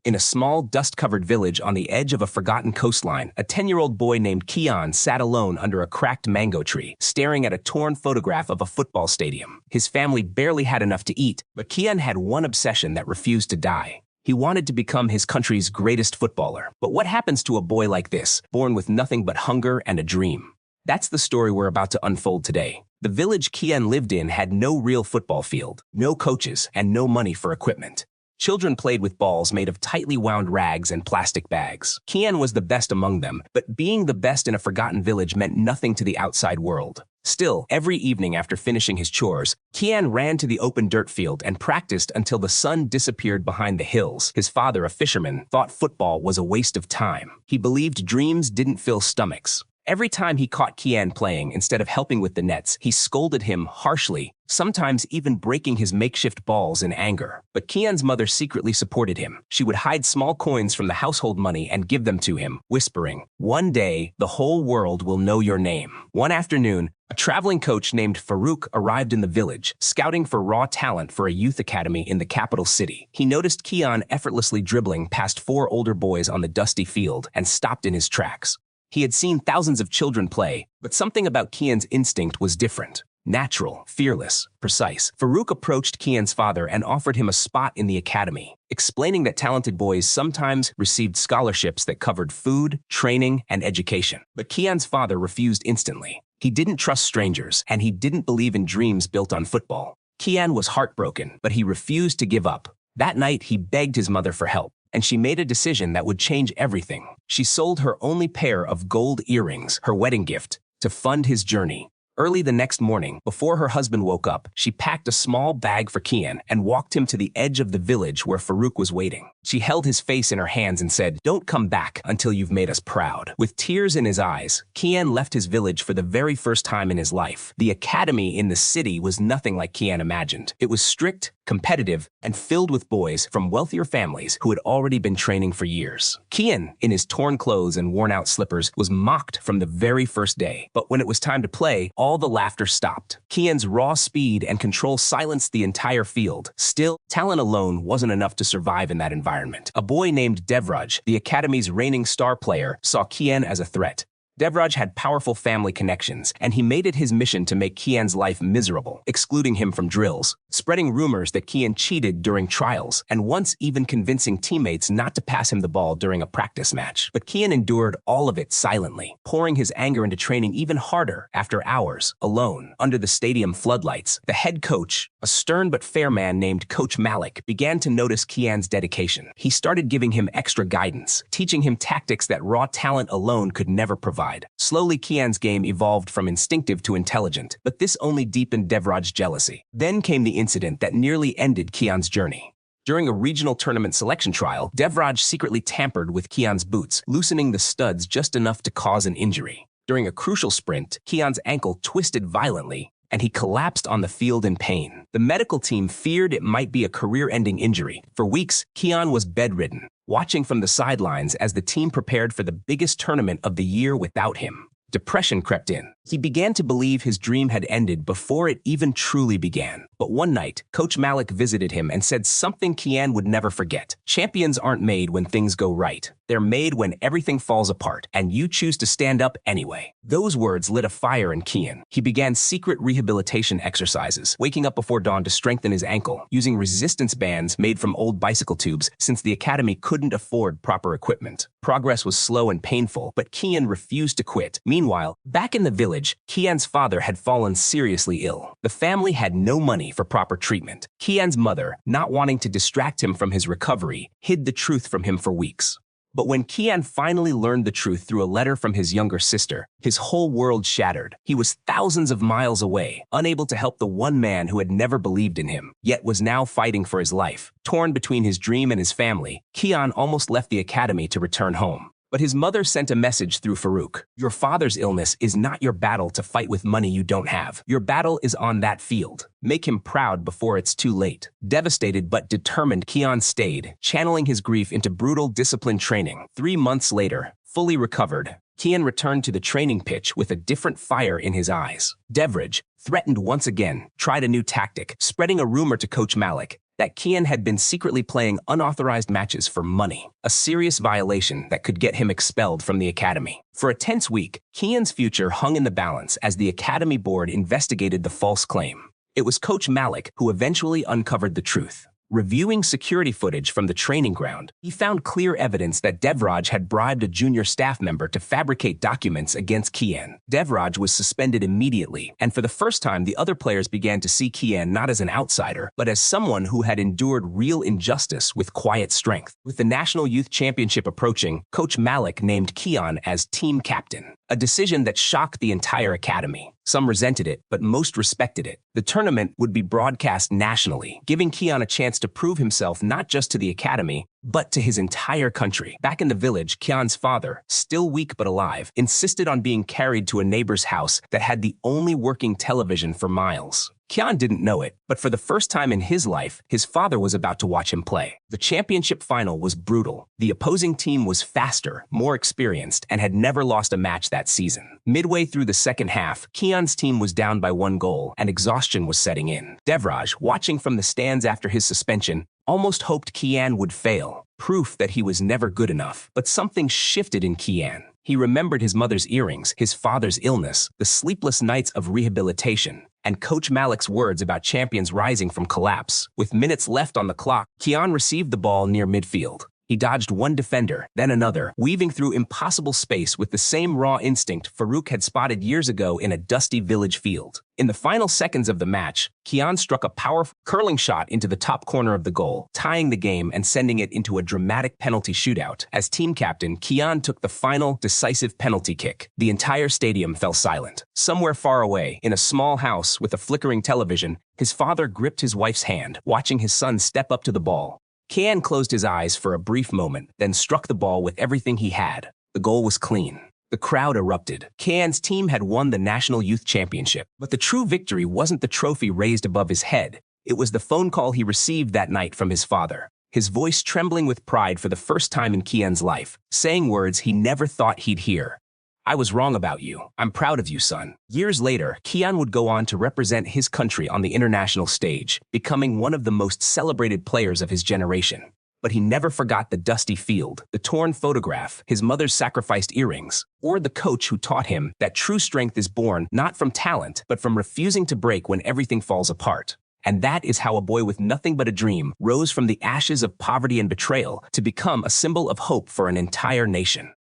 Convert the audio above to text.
In a small, dust-covered village on the edge of a forgotten coastline, a 10-year-old boy named Kian sat alone under a cracked mango tree, staring at a torn photograph of a football stadium. His family barely had enough to eat, but Kian had one obsession that refused to die. He wanted to become his country's greatest footballer. But what happens to a boy like this, born with nothing but hunger and a dream? That's the story we're about to unfold today. The village Kian lived in had no real football field, no coaches, and no money for equipment. Children played with balls made of tightly wound rags and plastic bags. Kian was the best among them, but being the best in a forgotten village meant nothing to the outside world. Still, every evening after finishing his chores, Kian ran to the open dirt field and practiced until the sun disappeared behind the hills. His father, a fisherman, thought football was a waste of time. He believed dreams didn't fill stomachs. Every time he caught Kian playing instead of helping with the nets, he scolded him harshly, sometimes even breaking his makeshift balls in anger. But Kian's mother secretly supported him. She would hide small coins from the household money and give them to him, whispering, "One day, the whole world will know your name." One afternoon, a traveling coach named Farouk arrived in the village, scouting for raw talent for a youth academy in the capital city. He noticed Kian effortlessly dribbling past 4 older boys on the dusty field and stopped in his tracks. He had seen thousands of children play, but something about Kian's instinct was different. Natural, fearless, precise. Farouk approached Kian's father and offered him a spot in the academy, explaining that talented boys sometimes received scholarships that covered food, training, and education. But Kian's father refused instantly. He didn't trust strangers, and he didn't believe in dreams built on football. Kian was heartbroken, but he refused to give up. That night, he begged his mother for help, and she made a decision that would change everything. She sold her only pair of gold earrings, her wedding gift, to fund his journey. Early the next morning, before her husband woke up, she packed a small bag for Kian and walked him to the edge of the village where Farouk was waiting. She held his face in her hands and said, "Don't come back until you've made us proud." With tears in his eyes, Kian left his village for the very first time in his life. The academy in the city was nothing like Kian imagined. It was strict, competitive, and filled with boys from wealthier families who had already been training for years. Kian, in his torn clothes and worn-out slippers, was mocked from the very first day. But when it was time to play, all the laughter stopped. Kian's raw speed and control silenced the entire field. Still, talent alone wasn't enough to survive in that environment. A boy named Devraj, the academy's reigning star player, saw Kian as a threat. Devraj had powerful family connections, and he made it his mission to make Kian's life miserable, excluding him from drills, spreading rumors that Kian cheated during trials, and once even convincing teammates not to pass him the ball during a practice match. But Kian endured all of it silently, pouring his anger into training even harder after hours, alone, under the stadium floodlights. The head coach, a stern but fair man named Coach Malik, began to notice Kian's dedication. He started giving him extra guidance, teaching him tactics that raw talent alone could never provide. Slowly, Kian's game evolved from instinctive to intelligent, but this only deepened Devraj's jealousy. Then came the incident that nearly ended Kian's journey. During a regional tournament selection trial, Devraj secretly tampered with Kian's boots, loosening the studs just enough to cause an injury. During a crucial sprint, Kian's ankle twisted violently, and he collapsed on the field in pain. The medical team feared it might be a career-ending injury. For weeks, Kian was bedridden, watching from the sidelines as the team prepared for the biggest tournament of the year without him. Depression crept in. He began to believe his dream had ended before it even truly began. But one night, Coach Malik visited him and said something Kian would never forget. Champions aren't made when things go right. They're made when everything falls apart, and you choose to stand up anyway. Those words lit a fire in Kian. He began secret rehabilitation exercises, waking up before dawn to strengthen his ankle, using resistance bands made from old bicycle tubes since the academy couldn't afford proper equipment. Progress was slow and painful, but Kian refused to quit. Meanwhile, back in the village, Kian's father had fallen seriously ill. The family had no money for proper treatment. Kian's mother, not wanting to distract him from his recovery, hid the truth from him for weeks. But when Kian finally learned the truth through a letter from his younger sister, his whole world shattered. He was thousands of miles away, unable to help the one man who had never believed in him, yet was now fighting for his life. Torn between his dream and his family, Kian almost left the academy to return home. But his mother sent a message through Farouk. Your father's illness is not your battle to fight with money you don't have. Your battle is on that field. Make him proud before it's too late. Devastated but determined, Kian stayed, channeling his grief into brutal discipline training. 3 months later, fully recovered, Kian returned to the training pitch with a different fire in his eyes. Devraj, threatened once again, tried a new tactic, spreading a rumor to Coach Malik, that Kian had been secretly playing unauthorized matches for money, a serious violation that could get him expelled from the academy. For a tense week, Kian's future hung in the balance as the academy board investigated the false claim. It was Coach Malik who eventually uncovered the truth. Reviewing security footage from the training ground, he found clear evidence that Devraj had bribed a junior staff member to fabricate documents against Kian. Devraj was suspended immediately, and for the first time the other players began to see Kian not as an outsider, but as someone who had endured real injustice with quiet strength. With the National Youth Championship approaching, Coach Malik named Kian as team captain, a decision that shocked the entire academy. Some resented it, but most respected it. The tournament would be broadcast nationally, giving Kian a chance to prove himself not just to the academy, but to his entire country. Back in the village, Kian's father, still weak but alive, insisted on being carried to a neighbor's house that had the only working television for miles. Kian didn't know it, but for the first time in his life, his father was about to watch him play. The championship final was brutal. The opposing team was faster, more experienced, and had never lost a match that season. Midway through the second half, Kian's team was down by 1 goal, and exhaustion was setting in. Devraj, watching from the stands after his suspension, almost hoped Kian would fail, proof that he was never good enough. But something shifted in Kian. He remembered his mother's earrings, his father's illness, the sleepless nights of rehabilitation, and Coach Malik's words about champions rising from collapse. With minutes left on the clock, Kian received the ball near midfield. He dodged one defender, then another, weaving through impossible space with the same raw instinct Farouk had spotted years ago in a dusty village field. In the final seconds of the match, Kian struck a powerful curling shot into the top corner of the goal, tying the game and sending it into a dramatic penalty shootout. As team captain, Kian took the final, decisive penalty kick. The entire stadium fell silent. Somewhere far away, in a small house with a flickering television, his father gripped his wife's hand, watching his son step up to the ball. Kian closed his eyes for a brief moment, then struck the ball with everything he had. The goal was clean. The crowd erupted. Kian's team had won the National Youth Championship. But the true victory wasn't the trophy raised above his head. It was the phone call he received that night from his father, his voice trembling with pride for the first time in Kian's life, saying words he never thought he'd hear. "I was wrong about you. I'm proud of you, son." Years later, Kian would go on to represent his country on the international stage, becoming one of the most celebrated players of his generation. But he never forgot the dusty field, the torn photograph, his mother's sacrificed earrings, or the coach who taught him that true strength is born not from talent, but from refusing to break when everything falls apart. And that is how a boy with nothing but a dream rose from the ashes of poverty and betrayal to become a symbol of hope for an entire nation.